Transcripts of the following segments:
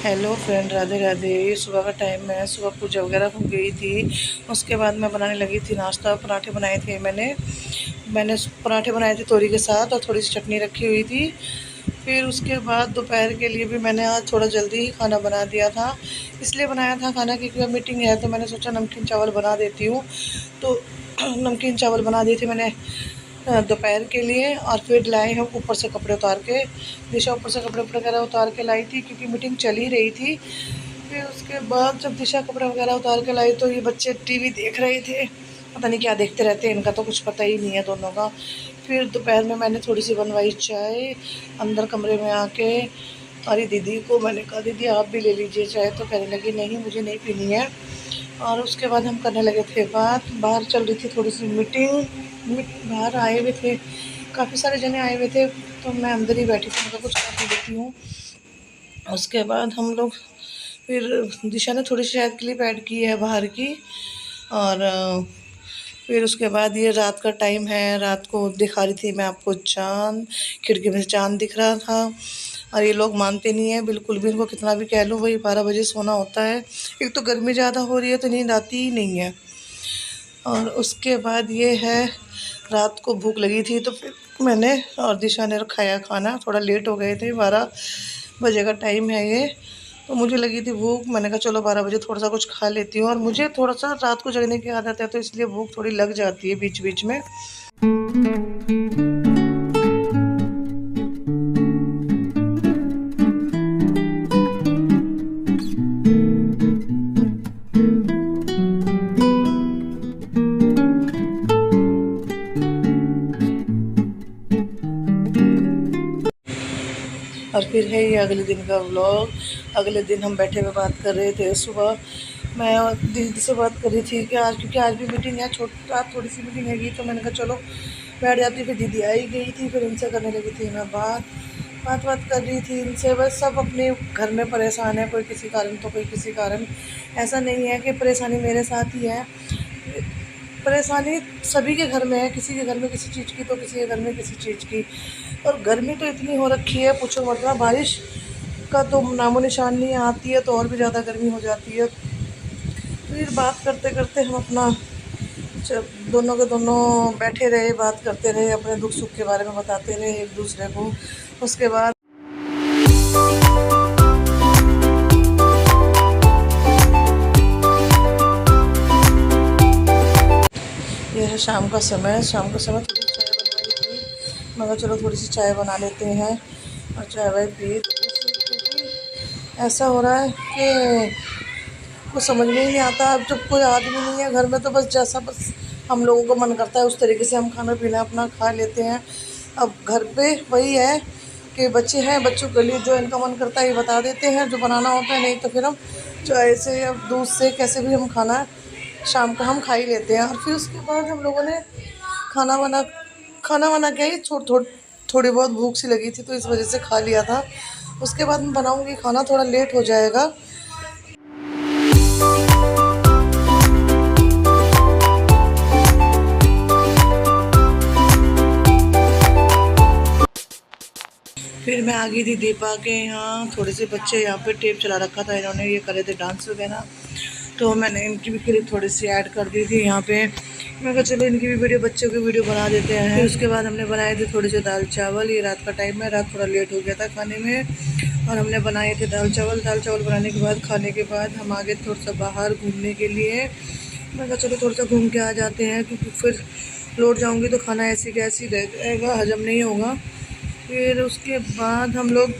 Hello friend, Radhe Radhe. सुबह का time है, सुबह पूजा वगैरह हो गई थी। उसके बाद मैं बनाने लगी थी नाश्ता। पराठे बनाए थे मैंने पराठे बनाए थे तोरी के साथ, और थोड़ी सी चटनी रखी हुई थी। फिर उसके बाद दोपहर के लिए भी मैंने आज थोड़ा जल्दी ही खाना बना दिया था। इसलिए बनाया था खाना क्योंकि अब मीटिंग है, तो मैंने सोचा नमकीन चावल बना देती हूँ। तो नमकीन चावल बना दिए थे मैंने दोपहर के लिए। और फिर लाए हम ऊपर से कपड़े उतार के, दिशा ऊपर से कपड़े वगैरह उतार के लाई थी क्योंकि मीटिंग चल ही रही थी। फिर उसके बाद जब दिशा कपड़े वगैरह उतार के लाई तो ये बच्चे टीवी देख रहे थे। पता नहीं क्या देखते रहते हैं, इनका तो कुछ पता ही नहीं है दोनों का। फिर दोपहर में मैंने थोड़ी सी बनवाई चाय अंदर कमरे में आके। और दीदी को मैंने कहा दीदी आप भी ले लीजिए चाय, तो कहने लगी नहीं मुझे नहीं पीनी है। और उसके बाद हम करने लगे थे बात। बाहर चल रही थी थोड़ी सी मीटिंग, बाहर आए हुए थे काफ़ी सारे जने आए हुए थे, तो मैं अंदर ही बैठी थी, मैं कुछ कर नहीं देती हूँ। उसके बाद हम लोग फिर दिशा ने थोड़ी सी शायद क्लिप ऐड की है बाहर की। और फिर उसके बाद ये रात का टाइम है, रात को दिखा रही थी मैं आपको चाँद, खिड़की में से चाँद दिख रहा था। और ये लोग मानते नहीं हैं बिल्कुल भी, इनको कितना भी कह लो वही 12 बजे सोना होता है। एक तो गर्मी ज़्यादा हो रही है तो नींद आती ही नहीं है। और उसके बाद ये है, रात को भूख लगी थी तो फिर मैंने और दिशा ने खाया खाना। थोड़ा लेट हो गए थे, 12 बजे का टाइम है ये, तो मुझे लगी थी भूख। मैंने कहा चलो 12 बजे थोड़ा सा कुछ खा लेती हूँ। और मुझे थोड़ा सा रात को जगने की आदत है, तो इसलिए भूख थोड़ी लग जाती है बीच बीच में। और फिर है ये अगले दिन का व्लॉग। अगले दिन हम बैठे हुए बात कर रहे थे। सुबह मैं दीदी से बात कर रही थी कि आज, क्योंकि आज भी मीटिंग है, थोड़ी सी मीटिंग हैगी, तो मैंने कहा चलो बैठ जाती। फिर दीदी आई गई थी, फिर उनसे करने लगी थी मैं बात कर रही थी इनसे। बस सब अपने घर में परेशान है, कोई किसी कारण तो कोई किसी कारण। ऐसा नहीं है कि परेशानी मेरे साथ ही है, परेशानी सभी के घर में है। किसी के घर में किसी चीज़ की तो किसी के घर में किसी चीज़ की। और गर्मी तो इतनी हो रखी है पूछो मत ना, बारिश का तो नामो निशान नहीं आती है, तो और भी ज़्यादा गर्मी हो जाती है। फिर बात करते करते हम अपना दोनों के दोनों बैठे रहे, बात करते रहे, अपने दुख सुख के बारे में बताते रहे एक दूसरे को। उसके बाद यह है शाम का समय। शाम का समय थोड़ी चाय बनवाई थी, मगर चलो थोड़ी सी चाय बना लेते हैं और चाय वाय पी। क्योंकि ऐसा हो रहा है कि कुछ समझ में ही नहीं आता। अब जब कोई आदमी नहीं है घर में, तो बस हम लोगों को मन करता है उस तरीके से हम खाना पीना अपना खा लेते हैं। अब घर पे वही है कि बच्चे हैं, बच्चों के लिए जो इनका मन करता है ये बता देते हैं जो बनाना होता है, नहीं तो फिर हम चाय से या दूध से कैसे भी हम खाना शाम का हम खा ही लेते हैं। और फिर उसके बाद हम लोगों ने खाना वाना क्या ही थोड़ी बहुत भूख सी लगी थी, तो इस वजह से खा लिया था। उसके बाद मैं बनाऊँगी खाना, थोड़ा लेट हो जाएगा। फिर मैं आ गई थी दीपा के यहाँ। थोड़े से बच्चे यहाँ पे टेप चला रखा था इन्होंने, ये करे थे डांस वगैरह, तो मैंने इनकी भी क्लिप थोड़ी सी ऐड कर दी थी यहाँ पे। मैं कहा चलो इनकी भी वीडियो, बच्चों की वीडियो बना देते हैं। फिर उसके बाद हमने बनाए थे थोड़े से दाल चावल। ये रात का टाइम है, रात थोड़ा लेट हो गया था खाने में, और हमने बनाए थे दाल चावल। दाल चावल बनाने के बाद, खाने के बाद हम आ गए थोड़ा सा बाहर घूमने के लिए। मैं कहा चलो थोड़ा सा घूम के आ जाते हैं, क्योंकि फिर लौट जाऊँगी तो खाना ऐसी कैसी रहेगा, हजम नहीं होगा। फिर उसके बाद हम लोग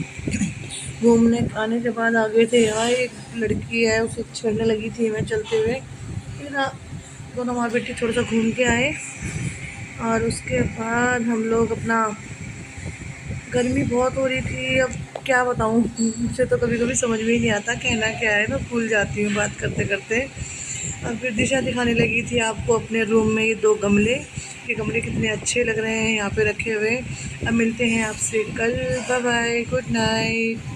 घूमने आने के बाद आ गए थे यहाँ। एक लड़की है, उसे छेड़ने लगी थी मैं चलते हुए। फिर दोनों माँ बेटी थोड़ा सा घूम के आए। और उसके बाद हम लोग अपना, गर्मी बहुत हो रही थी, अब क्या बताऊँ, मुझे तो कभी कभी समझ में ही नहीं आता कहना क्या है, मैं भूल जाती हूँ बात करते करते। और फिर दिशा दिखाने लगी थी आपको अपने रूम में ये 2 गमले। ये गमले कितने अच्छे लग रहे हैं यहाँ पे रखे हुए। अब मिलते हैं आपसे कल, बाय बाय, गुड नाइट।